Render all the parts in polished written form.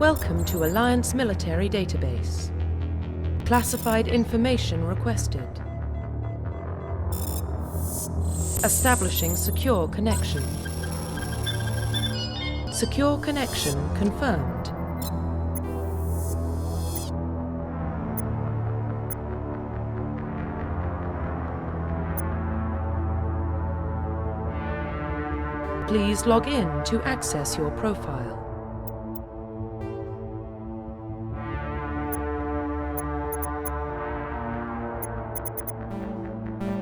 Welcome to Alliance Military Database. Classified information requested. Establishing secure connection. Secure connection confirmed. Please log in to access your profile.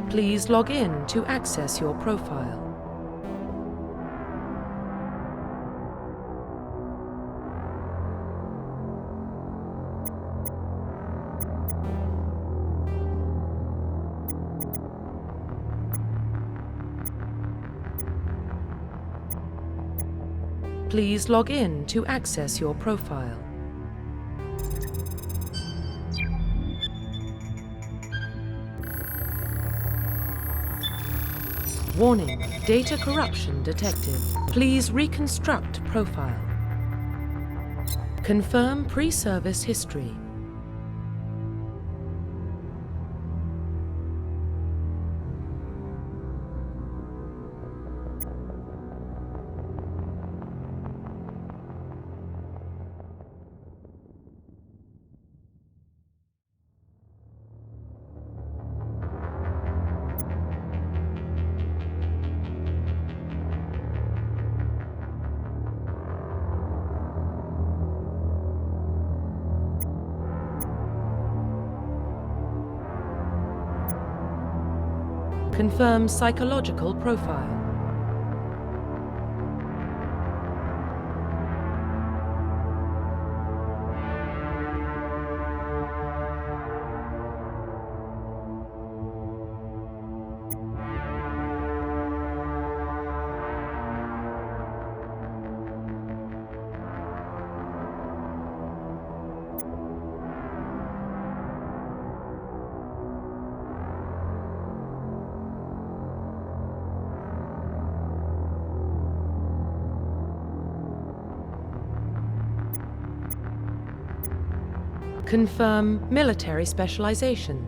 Please log in to access your profile. Please log in to access your profile. Warning, data corruption detected. Please reconstruct profile. Confirm pre-service history. Confirm psychological profile. Confirm military specialization.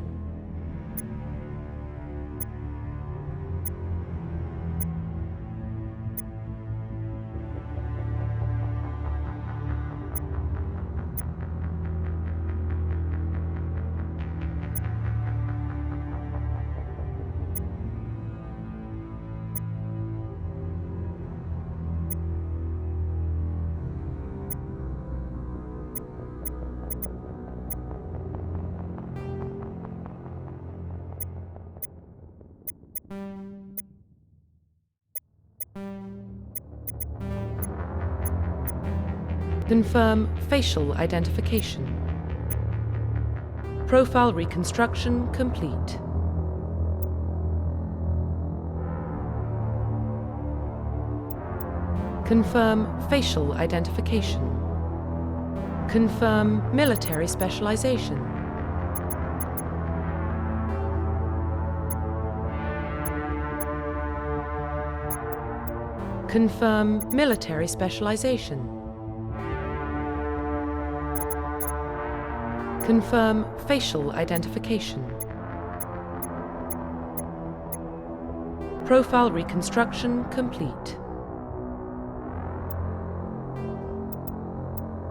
Confirm facial identification. Profile reconstruction complete. Confirm facial identification. Confirm military specialization. Confirm military specialization. Confirm facial identification. Profile reconstruction complete.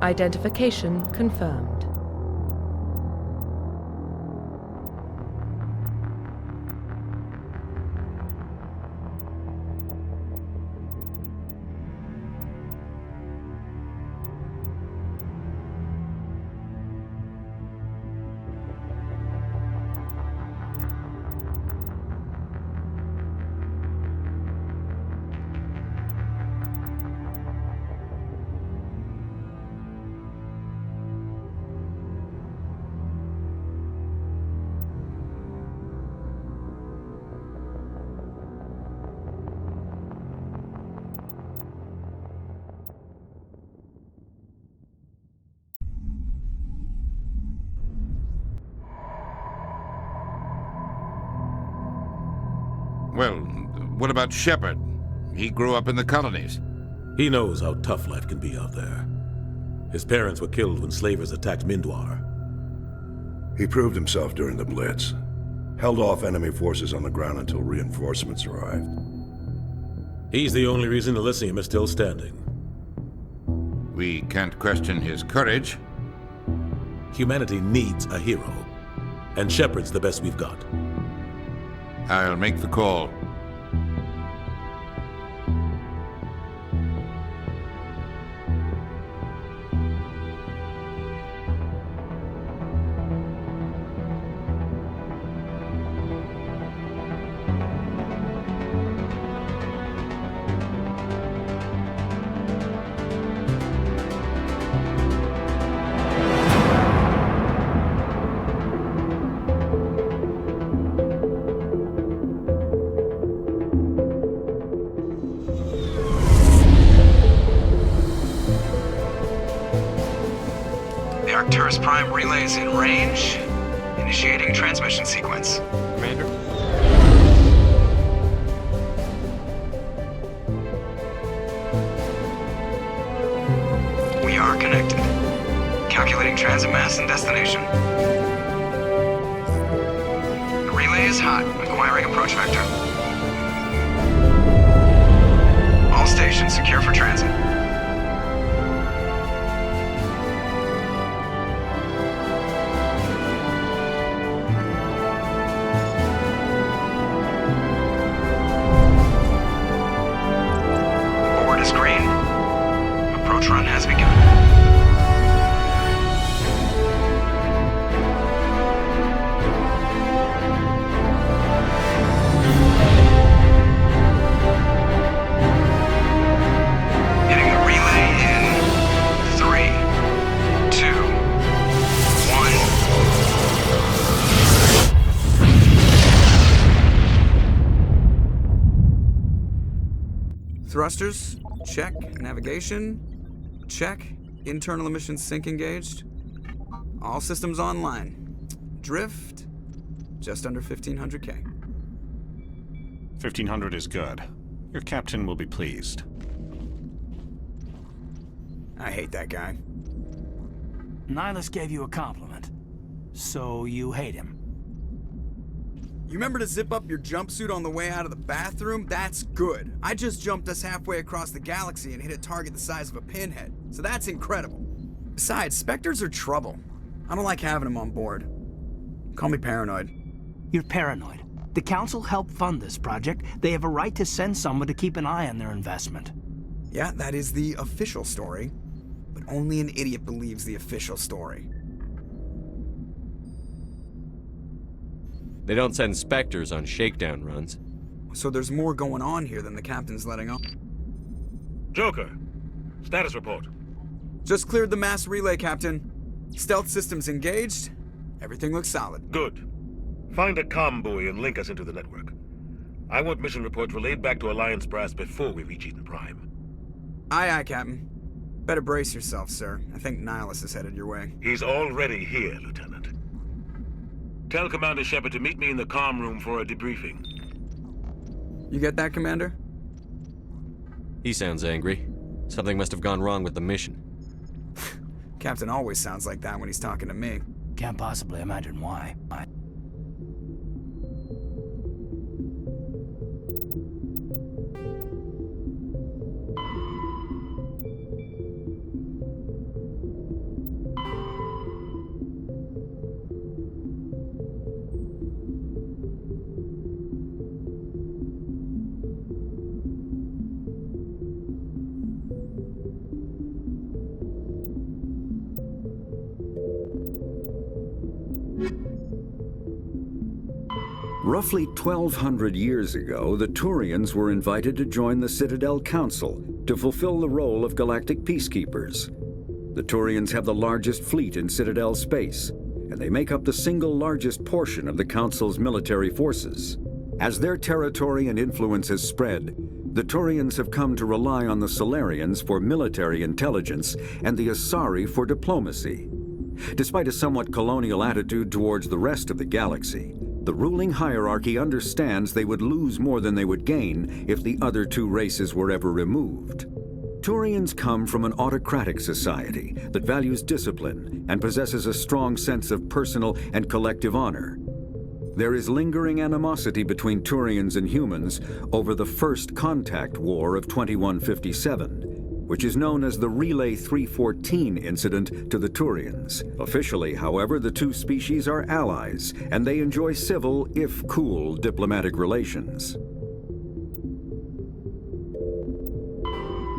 Identification confirmed. Well, what about Shepard? He grew up in the colonies. He knows how tough life can be out there. His parents were killed when slavers attacked Mindwar. He proved himself during the Blitz. Held off enemy forces on the ground until reinforcements arrived. He's the only reason Elysium is still standing. We can't question his courage. Humanity needs a hero, and Shepard's the best we've got. I'll make the call. Arcturus Prime relays in range. Initiating transmission sequence. Commander? We are connected. Calculating transit mass and destination. The relay is hot. Acquiring approach vector. All stations secure for transit. Run has begun. Hitting the relay in 3, 2, 1. Thrusters, check. Navigation, check. Internal emissions sync engaged. All systems online. Drift, just under 1,500K. 1,500 is good. Your captain will be pleased. I hate that guy. Nihilus gave you a compliment. So you hate him. You remember to zip up your jumpsuit on the way out of the bathroom? That's good. I just jumped us halfway across the galaxy and hit a target the size of a pinhead. So that's incredible. Besides, Spectres are trouble. I don't like having them on board. Call me paranoid. You're paranoid. The Council helped fund this project. They have a right to send someone to keep an eye on their investment. Yeah, that is the official story. But only an idiot believes the official story. They don't send Spectres on shakedown runs. So there's more going on here than the captain's letting on. Joker, status report. Just cleared the mass relay, Captain. Stealth systems engaged. Everything looks solid. Good. Find a comm buoy and link us into the network. I want mission reports relayed back to Alliance Brass before we reach Eden Prime. Aye, aye, Captain. Better brace yourself, sir. I think Nihilus is headed your way. He's already here, Lieutenant. Tell Commander Shepard to meet me in the comm room for a debriefing. You get that, Commander? He sounds angry. Something must have gone wrong with the mission. Captain always sounds like that when he's talking to me. Can't possibly imagine why. Roughly 1,200 years ago, the Turians were invited to join the Citadel Council to fulfill the role of galactic peacekeepers. The Turians have the largest fleet in Citadel space, and they make up the single largest portion of the Council's military forces. As their territory and influence has spread, the Turians have come to rely on the Solarians for military intelligence and the Asari for diplomacy. Despite a somewhat colonial attitude towards the rest of the galaxy, the ruling hierarchy understands they would lose more than they would gain if the other two races were ever removed. Turians come from an autocratic society that values discipline and possesses a strong sense of personal and collective honor. There is lingering animosity between Turians and humans over the First Contact War of 2157, which is known as the Relay 314 incident to the Turians. Officially, however, the two species are allies, and they enjoy civil, if cool, diplomatic relations.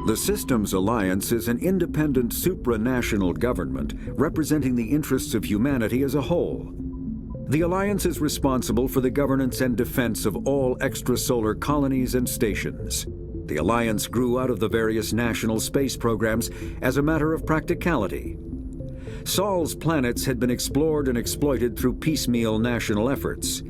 The Systems Alliance is an independent supranational government representing the interests of humanity as a whole. The Alliance is responsible for the governance and defense of all extrasolar colonies and stations. The Alliance grew out of the various national space programs as a matter of practicality. Sol's planets had been explored and exploited through piecemeal national efforts.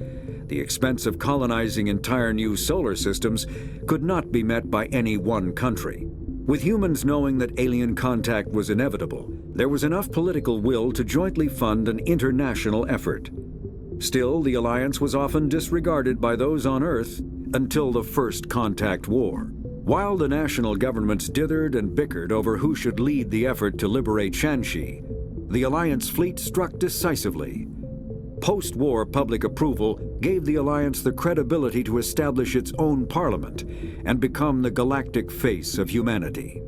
The expense of colonizing entire new solar systems could not be met by any one country. With humans knowing that alien contact was inevitable, there was enough political will to jointly fund an international effort. Still, the Alliance was often disregarded by those on Earth until the First Contact War. While the national governments dithered and bickered over who should lead the effort to liberate Shanxi, the Alliance fleet struck decisively. Post-war public approval gave the Alliance the credibility to establish its own parliament and become the galactic face of humanity.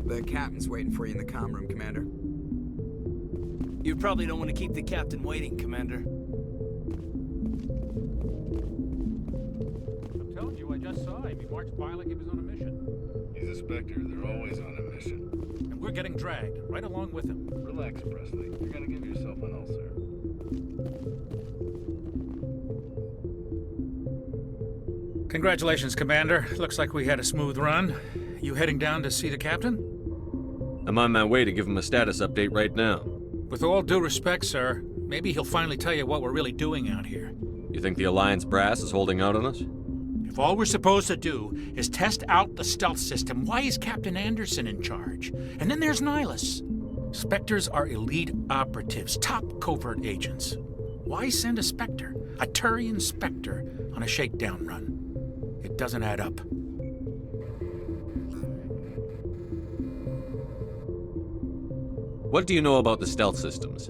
The captain's waiting for you in the comm room, Commander. You probably don't want to keep the captain waiting, Commander. I'm telling you, I just saw him. He marched by like he was on a mission. He's a Spectre. They're always on a mission. And we're getting dragged, right along with him. Relax, Presley. You're gonna give yourself an ulcer. Congratulations, Commander. Looks like we had a smooth run. You heading down to see the captain? I'm on my way to give him a status update right now. With all due respect, sir, maybe he'll finally tell you what we're really doing out here. You think the Alliance brass is holding out on us? If all we're supposed to do is test out the stealth system, why is Captain Anderson in charge? And then there's Nihilus. Spectres are elite operatives, top covert agents. Why send a Spectre, a Turian Spectre, on a shakedown run? It doesn't add up. What do you know about the stealth systems?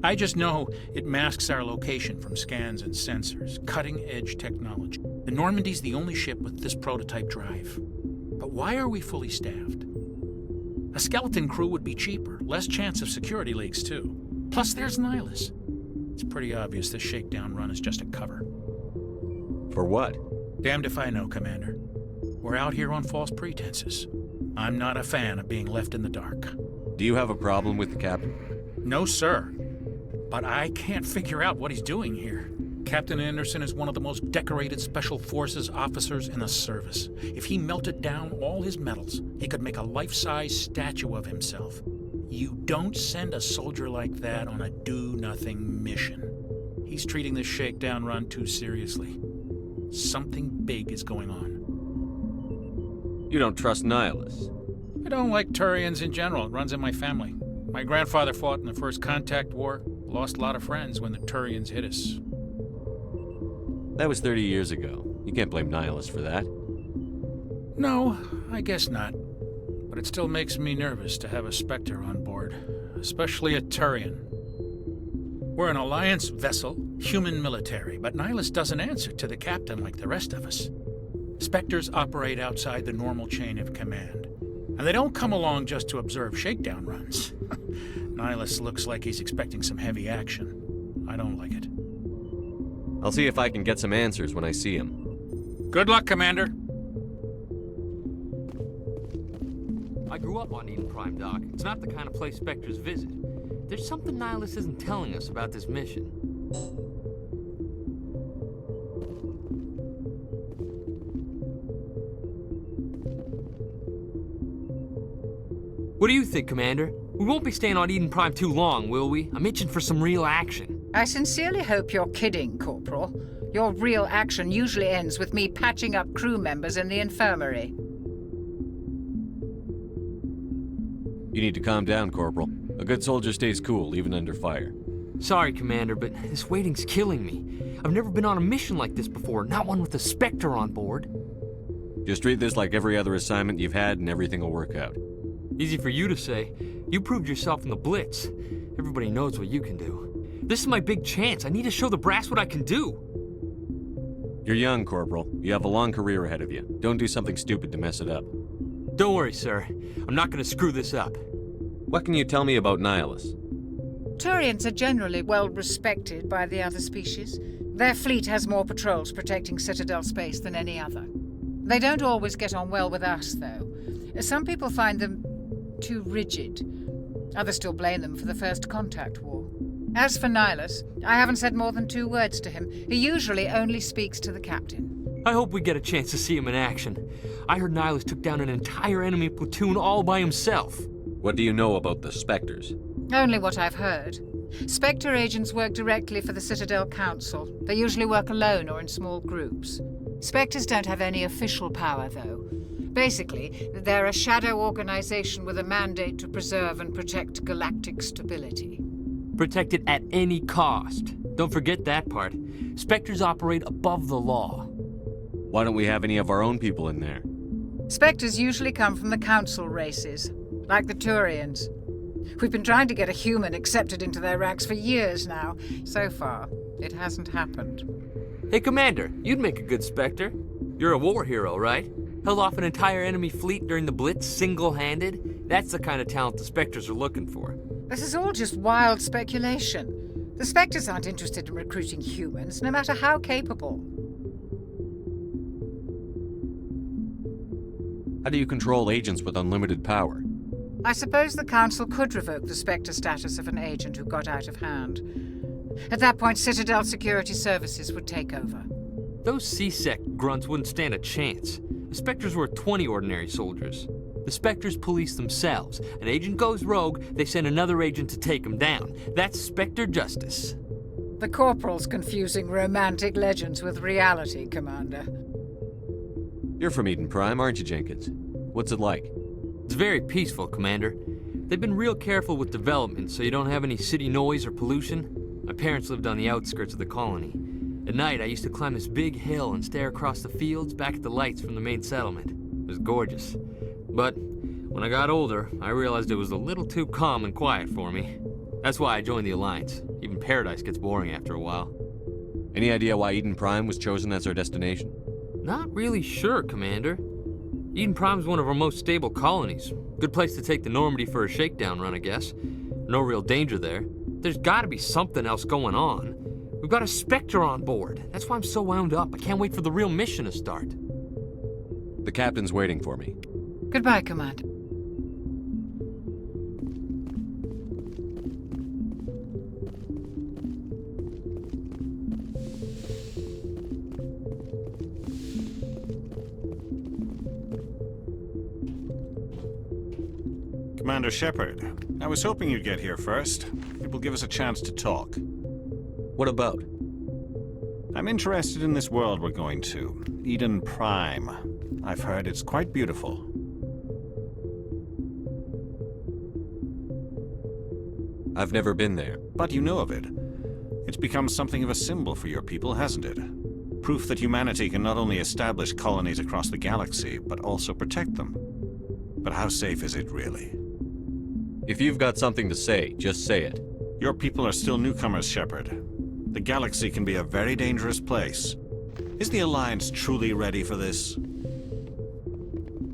I just know it masks our location from scans and sensors. Cutting-edge technology. The Normandy's the only ship with this prototype drive. But why are we fully staffed? A skeleton crew would be cheaper, less chance of security leaks, too. Plus, there's Nihilus. It's pretty obvious this shakedown run is just a cover. For what? Damned if I know, Commander. We're out here on false pretenses. I'm not a fan of being left in the dark. Do you have a problem with the captain? No, sir. But I can't figure out what he's doing here. Captain Anderson is one of the most decorated Special Forces officers in the service. If he melted down all his medals, he could make a life-size statue of himself. You don't send a soldier like that on a do-nothing mission. He's treating this shakedown run too seriously. Something big is going on. You don't trust Nihilus? I don't like Turians in general. It runs in my family. My grandfather fought in the First Contact War. Lost a lot of friends when the Turians hit us. That was 30 years ago. You can't blame Nihilus for that. No, I guess not. But it still makes me nervous to have a Spectre on board. Especially a Turian. We're an Alliance vessel, human military, but Nihilus doesn't answer to the captain like the rest of us. Spectres operate outside the normal chain of command. And they don't come along just to observe shakedown runs. Nihilus looks like he's expecting some heavy action. I don't like it. I'll see if I can get some answers when I see him. Good luck, Commander. I grew up on Eden Prime, Doc. It's not the kind of place Spectres visit. There's something Nihilus isn't telling us about this mission. What do you think, Commander? We won't be staying on Eden Prime too long, will we? I'm itching for some real action. I sincerely hope you're kidding, Corporal. Your real action usually ends with me patching up crew members in the infirmary. You need to calm down, Corporal. A good soldier stays cool, even under fire. Sorry, Commander, but this waiting's killing me. I've never been on a mission like this before, not one with a Spectre on board. Just treat this like every other assignment you've had and everything will work out. Easy for you to say. You proved yourself in the Blitz. Everybody knows what you can do. This is my big chance. I need to show the brass what I can do. You're young, Corporal. You have a long career ahead of you. Don't do something stupid to mess it up. Don't worry, sir. I'm not gonna screw this up. What can you tell me about Nihilus? Turians are generally well respected by the other species. Their fleet has more patrols protecting Citadel space than any other. They don't always get on well with us, though. Some people find them too rigid. Others still blame them for the First Contact War. As for Nihilus, I haven't said more than 2 words to him. He usually only speaks to the captain. I hope we get a chance to see him in action. I heard Nihilus took down an entire enemy platoon all by himself. What do you know about the Spectres? Only what I've heard. Spectre agents work directly for the Citadel Council. They usually work alone or in small groups. Spectres don't have any official power, though. Basically, they're a shadow organization with a mandate to preserve and protect galactic stability. Protect it at any cost. Don't forget that part. Spectres operate above the law. Why don't we have any of our own people in there? Spectres usually come from the Council races, like the Turians. We've been trying to get a human accepted into their ranks for years now. So far, it hasn't happened. Hey, Commander, you'd make a good Spectre. You're a war hero, right? Held off an entire enemy fleet during the Blitz single-handed? That's the kind of talent the Spectres are looking for. This is all just wild speculation. The Spectres aren't interested in recruiting humans, no matter how capable. How do you control agents with unlimited power? I suppose the Council could revoke the Spectre status of an agent who got out of hand. At that point, Citadel Security Services would take over. Those C-Sec grunts wouldn't stand a chance. The Spectres were 20 ordinary soldiers. The Spectres police themselves. An agent goes rogue, they send another agent to take him down. That's Spectre justice. The Corporal's confusing romantic legends with reality, Commander. You're from Eden Prime, aren't you, Jenkins? What's it like? It's very peaceful, Commander. They've been real careful with development, so you don't have any city noise or pollution. My parents lived on the outskirts of the colony. At night, I used to climb this big hill and stare across the fields back at the lights from the main settlement. It was gorgeous. But when I got older, I realized it was a little too calm and quiet for me. That's why I joined the Alliance. Even Paradise gets boring after a while. Any idea why Eden Prime was chosen as our destination? Not really sure, Commander. Eden Prime's one of our most stable colonies. Good place to take the Normandy for a shakedown run, I guess. No real danger there. There's gotta be something else going on. We've got a Spectre on board. That's why I'm so wound up. I can't wait for the real mission to start. The captain's waiting for me. Goodbye, Commander. Commander Shepard, I was hoping you'd get here first. It will give us a chance to talk. What about? I'm interested in this world we're going to, Eden Prime. I've heard it's quite beautiful. I've never been there. But you know of it. It's become something of a symbol for your people, hasn't it? Proof that humanity can not only establish colonies across the galaxy, but also protect them. But how safe is it, really? If you've got something to say, just say it. Your people are still newcomers, Shepard. The galaxy can be a very dangerous place. Is the Alliance truly ready for this?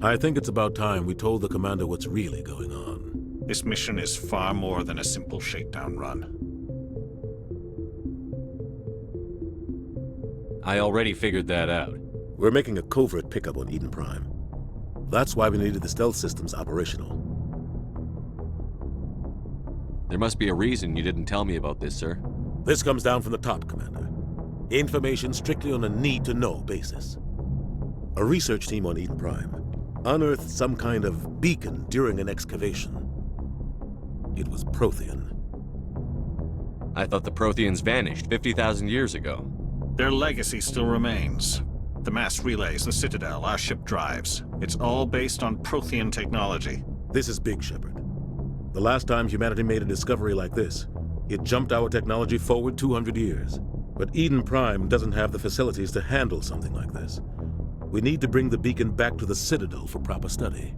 I think it's about time we told the Commander what's really going on. This mission is far more than a simple shakedown run. I already figured that out. We're making a covert pickup on Eden Prime. That's why we needed the stealth systems operational. There must be a reason you didn't tell me about this, sir. This comes down from the top, Commander. Information strictly on a need-to-know basis. A research team on Eden Prime unearthed some kind of beacon during an excavation. It was Prothean. I thought the Protheans vanished 50,000 years ago. Their legacy still remains. The mass relays, the Citadel, our ship drives. It's all based on Prothean technology. This is big, Shepard. The last time humanity made a discovery like this, it jumped our technology forward 200 years. But Eden Prime doesn't have the facilities to handle something like this. We need to bring the beacon back to the Citadel for proper study.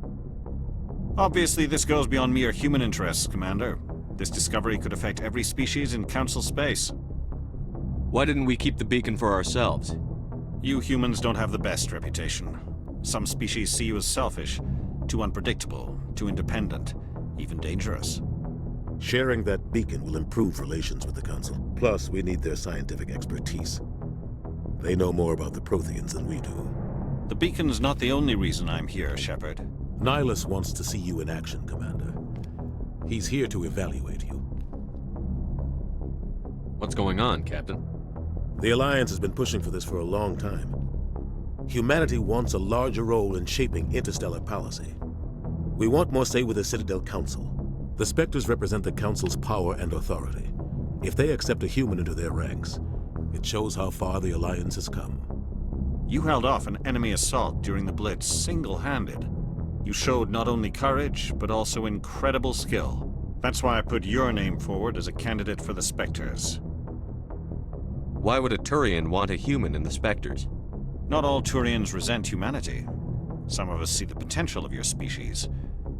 Obviously, this goes beyond mere human interests, Commander. This discovery could affect every species in Council space. Why didn't we keep the beacon for ourselves? You humans don't have the best reputation. Some species see you as selfish, too unpredictable, too independent, even dangerous. Sharing that beacon will improve relations with the Council. Plus, we need their scientific expertise. They know more about the Protheans than we do. The beacon's not the only reason I'm here, Shepard. Nihilus wants to see you in action, Commander. He's here to evaluate you. What's going on, Captain? The Alliance has been pushing for this for a long time. Humanity wants a larger role in shaping interstellar policy. We want more say with the Citadel Council. The Spectres represent the Council's power and authority. If they accept a human into their ranks, it shows how far the Alliance has come. You held off an enemy assault during the Blitz single-handed. You showed not only courage, but also incredible skill. That's why I put your name forward as a candidate for the Spectres. Why would a Turian want a human in the Spectres? Not all Turians resent humanity. Some of us see the potential of your species.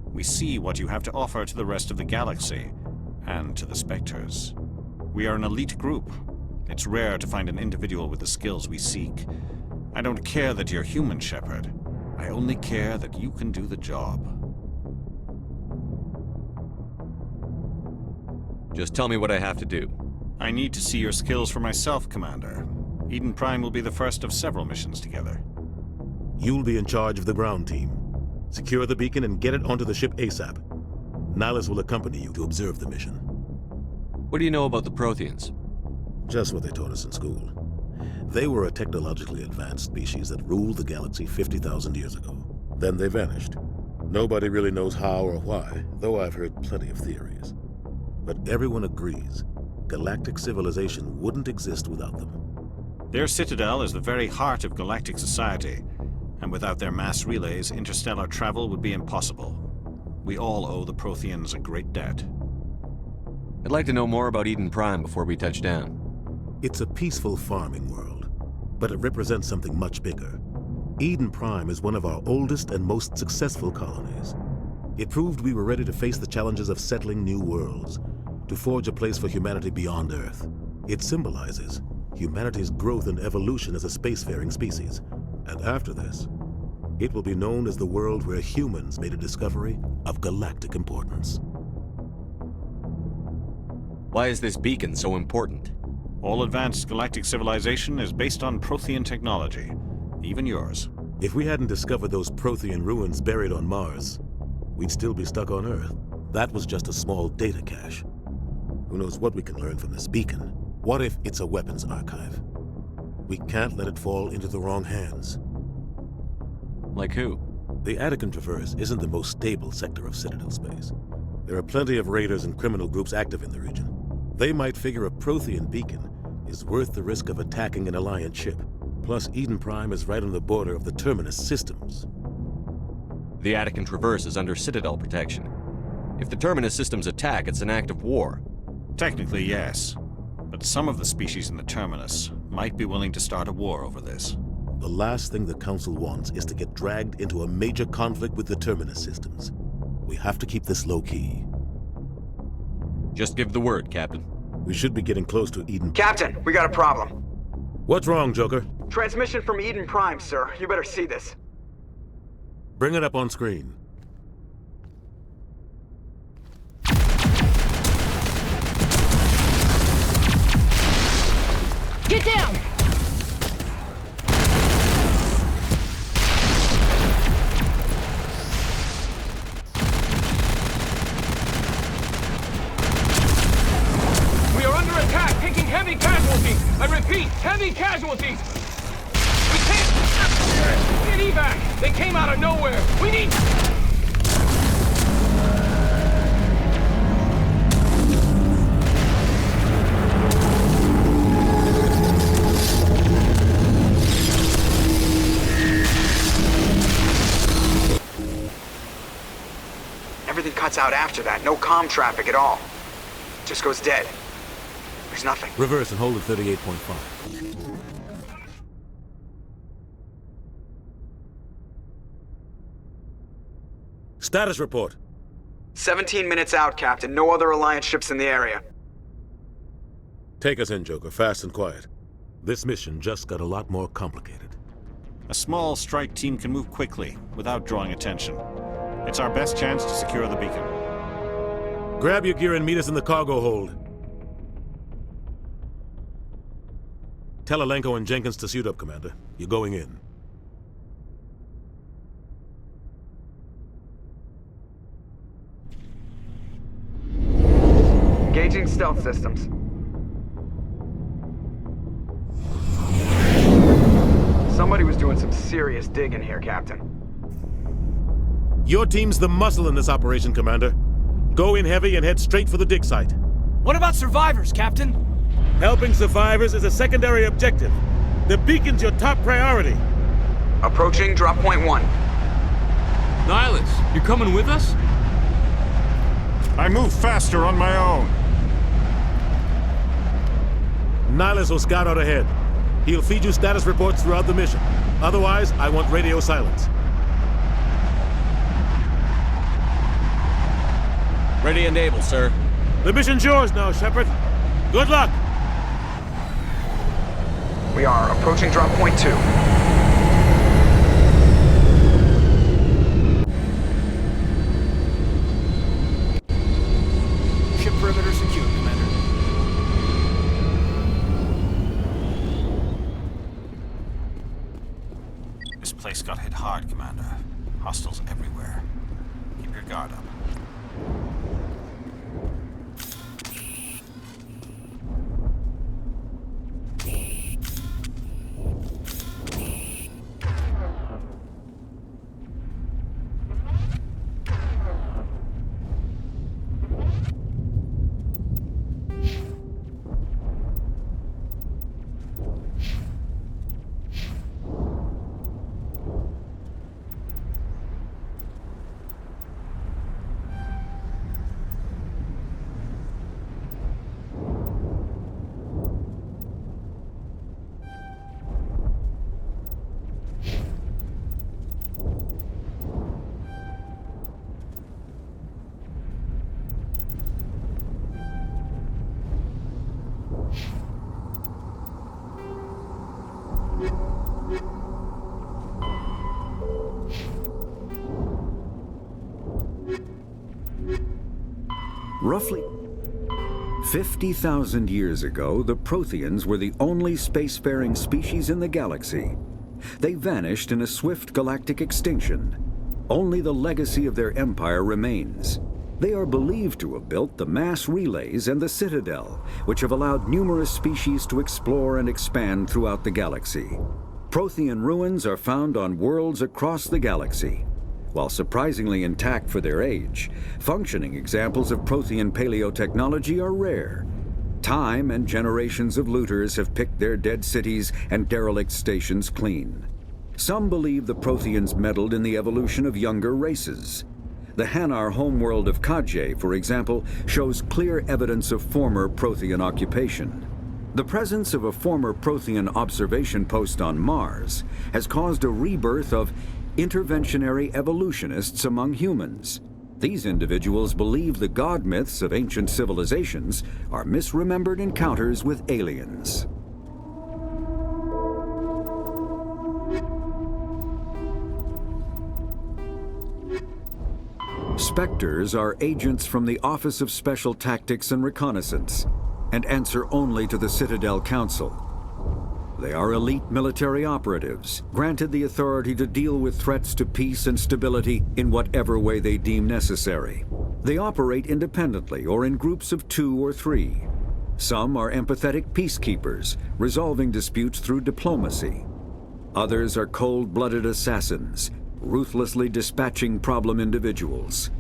We see what you have to offer to the rest of the galaxy, and to the Spectres. We are an elite group. It's rare to find an individual with the skills we seek. I don't care that you're human, Shepard. I only care that you can do the job. Just tell me what I have to do. I need to see your skills for myself, Commander. Eden Prime will be the first of several missions together. You'll be in charge of the ground team. Secure the beacon and get it onto the ship ASAP. Nihilus will accompany you to observe the mission. What do you know about the Protheans? Just what they taught us in school. They were a technologically advanced species that ruled the galaxy 50,000 years ago. Then they vanished. Nobody really knows how or why, though I've heard plenty of theories. But everyone agrees, galactic civilization wouldn't exist without them. Their citadel is the very heart of galactic society, and without their mass relays, interstellar travel would be impossible. We all owe the Protheans a great debt. I'd like to know more about Eden Prime before we touch down. It's a peaceful farming world, but it represents something much bigger. Eden Prime is one of our oldest and most successful colonies. It proved we were ready to face the challenges of settling new worlds, to forge a place for humanity beyond Earth. It symbolizes humanity's growth and evolution as a spacefaring species. And after this, it will be known as the world where humans made a discovery of galactic importance. Why is this beacon so important? All advanced galactic civilization is based on Prothean technology, even yours. If we hadn't discovered those Prothean ruins buried on Mars, we'd still be stuck on Earth. That was just a small data cache. Who knows what we can learn from this beacon? What if it's a weapons archive? We can't let it fall into the wrong hands. Like who? The Attican Traverse isn't the most stable sector of Citadel space. There are plenty of raiders and criminal groups active in the region. They might figure a Prothean beacon is worth the risk of attacking an Alliance ship. Plus, Eden Prime is right on the border of the Terminus systems. The Attican Traverse is under Citadel protection. If the Terminus systems attack, it's an act of war. Technically, yes. But some of the species in the Terminus might be willing to start a war over this. The last thing the Council wants is to get dragged into a major conflict with the Terminus systems. We have to keep this low-key. Just give the word, Captain. We should be getting close to Eden... Captain, we got a problem. What's wrong, Joker? Transmission from Eden Prime, sir. You better see this. Bring it up on screen. Get down! We are under attack, taking heavy casualties. I repeat, heavy casualties. We can't get evac. They came out of nowhere. We need... Everything cuts out after that. No comm traffic at all. Just goes dead. There's nothing. Reverse and hold at 38.5. Status report. 17 minutes out, Captain. No other Alliance ships in the area. Take us in, Joker, fast and quiet. This mission just got a lot more complicated. A small strike team can move quickly, without drawing attention. It's our best chance to secure the beacon. Grab your gear and meet us in the cargo hold. Tell Alenko and Jenkins to suit up, Commander. You're going in. Engaging stealth systems. Somebody was doing some serious digging here, Captain. Your team's the muscle in this operation, Commander. Go in heavy and head straight for the dig site. What about survivors, Captain? Helping survivors is a secondary objective. The beacon's your top priority. Approaching drop point 1. Nihilus, you coming with us? I move faster on my own. Nihilus will scout out ahead. He'll feed you status reports throughout the mission. Otherwise, I want radio silence. Ready and able, sir. The mission's yours now, Shepard. Good luck! We are approaching drop point 2. Ship perimeter secure, Commander. This place got hit hard, Commander. Hostiles everywhere. Keep your guard up. Roughly 50,000 years ago, the Protheans were the only spacefaring species in the galaxy. They vanished in a swift galactic extinction. Only the legacy of their empire remains. They are believed to have built the mass relays and the Citadel, which have allowed numerous species to explore and expand throughout the galaxy. Prothean ruins are found on worlds across the galaxy. While surprisingly intact for their age, functioning examples of Prothean paleotechnology are rare. Time and generations of looters have picked their dead cities and derelict stations clean. Some believe the Protheans meddled in the evolution of younger races. The Hanar homeworld of Kajay, for example, shows clear evidence of former Prothean occupation. The presence of a former Prothean observation post on Mars has caused a rebirth of interventionary evolutionists among humans. These individuals believe the god myths of ancient civilizations are misremembered encounters with aliens. Spectres are agents from the Office of Special Tactics and Reconnaissance, and answer only to the Citadel Council. They are elite military operatives, granted the authority to deal with threats to peace and stability in whatever way they deem necessary. They operate independently or in groups of 2 or 3. Some are empathetic peacekeepers, resolving disputes through diplomacy. Others are cold-blooded assassins, ruthlessly dispatching problem individuals.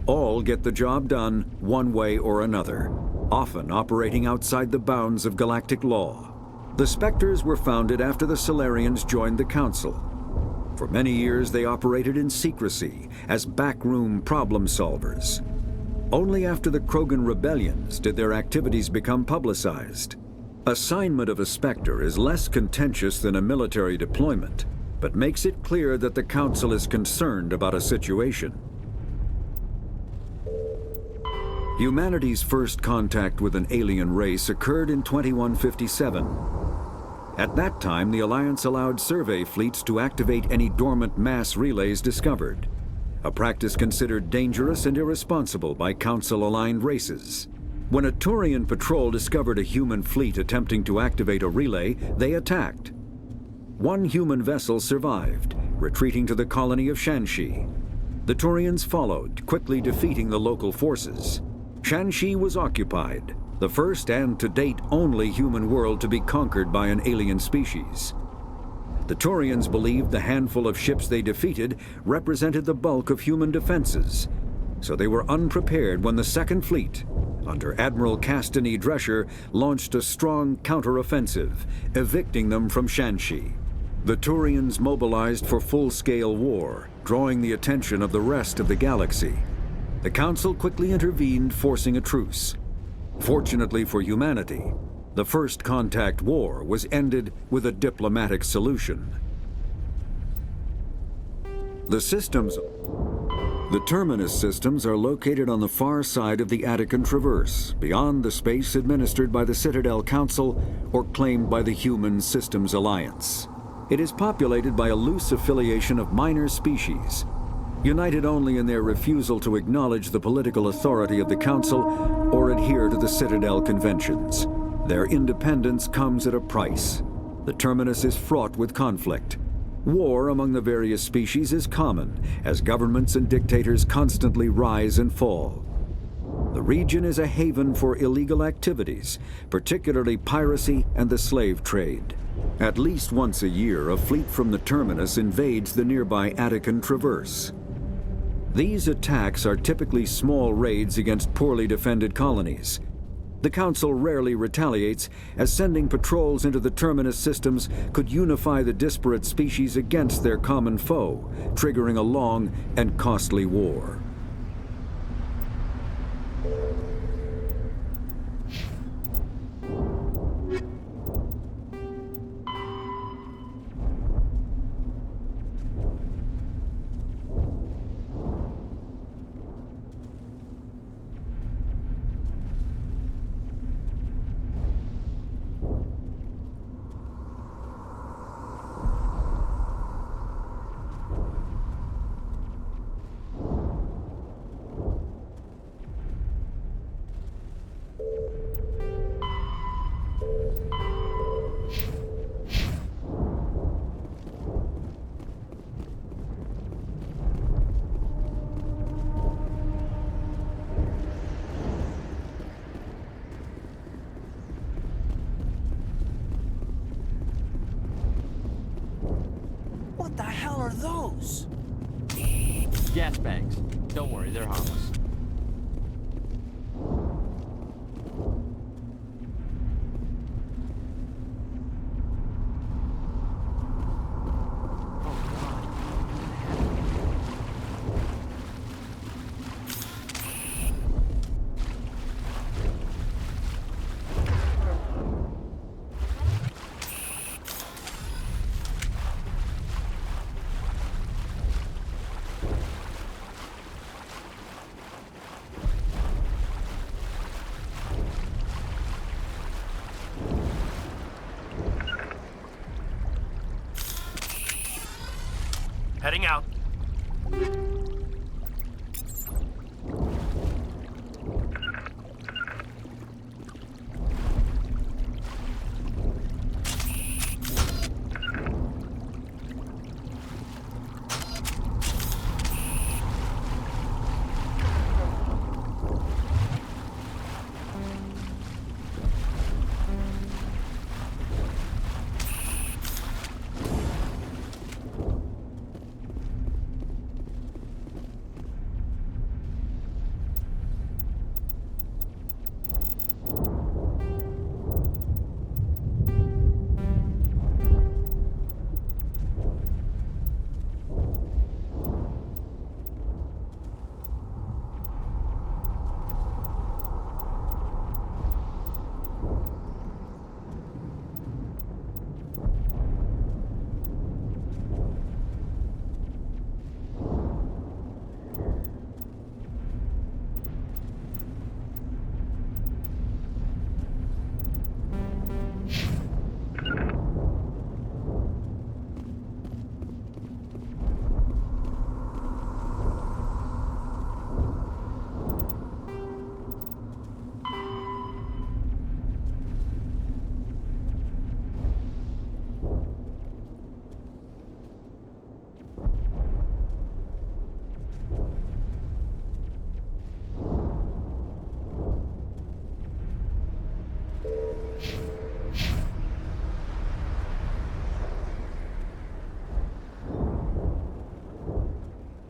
All get the job done one way or another, often operating outside the bounds of galactic law. The Spectres were founded after the Solarians joined the Council. For many years they operated in secrecy as backroom problem solvers. Only after the Krogan rebellions did their activities become publicized. Assignment of a Spectre is less contentious than a military deployment, but makes it clear that the Council is concerned about a situation. Humanity's first contact with an alien race occurred in 2157. At that time, the Alliance allowed survey fleets to activate any dormant mass relays discovered, a practice considered dangerous and irresponsible by Council-aligned races. When a Turian patrol discovered a human fleet attempting to activate a relay, they attacked. One human vessel survived, retreating to the colony of Shanxi. The Turians followed, quickly defeating the local forces. Shanxi was occupied, the first and to date only human world to be conquered by an alien species. The Turians believed the handful of ships they defeated represented the bulk of human defenses, so they were unprepared when the Second Fleet, under Admiral Castany Drescher, launched a strong counteroffensive, evicting them from Shanxi. The Turians mobilized for full-scale war, drawing the attention of the rest of the galaxy. The Council quickly intervened, forcing a truce. Fortunately for humanity, the First Contact War was ended with a diplomatic solution. The Terminus systems are located on the far side of the Attican Traverse, beyond the space administered by the Citadel Council or claimed by the Human Systems Alliance. It is populated by a loose affiliation of minor species, united only in their refusal to acknowledge the political authority of the Council or adhere to the Citadel Conventions. Their independence comes at a price. The Terminus is fraught with conflict. War among the various species is common, as governments and dictators constantly rise and fall. The region is a haven for illegal activities, particularly piracy and the slave trade. At least once a year, a fleet from the Terminus invades the nearby Attican Traverse. These attacks are typically small raids against poorly defended colonies. The Council rarely retaliates, as sending patrols into the Terminus systems could unify the disparate species against their common foe, triggering a long and costly war. What the hell are those? Gas bags. Don't worry, they're harmless. Heading out.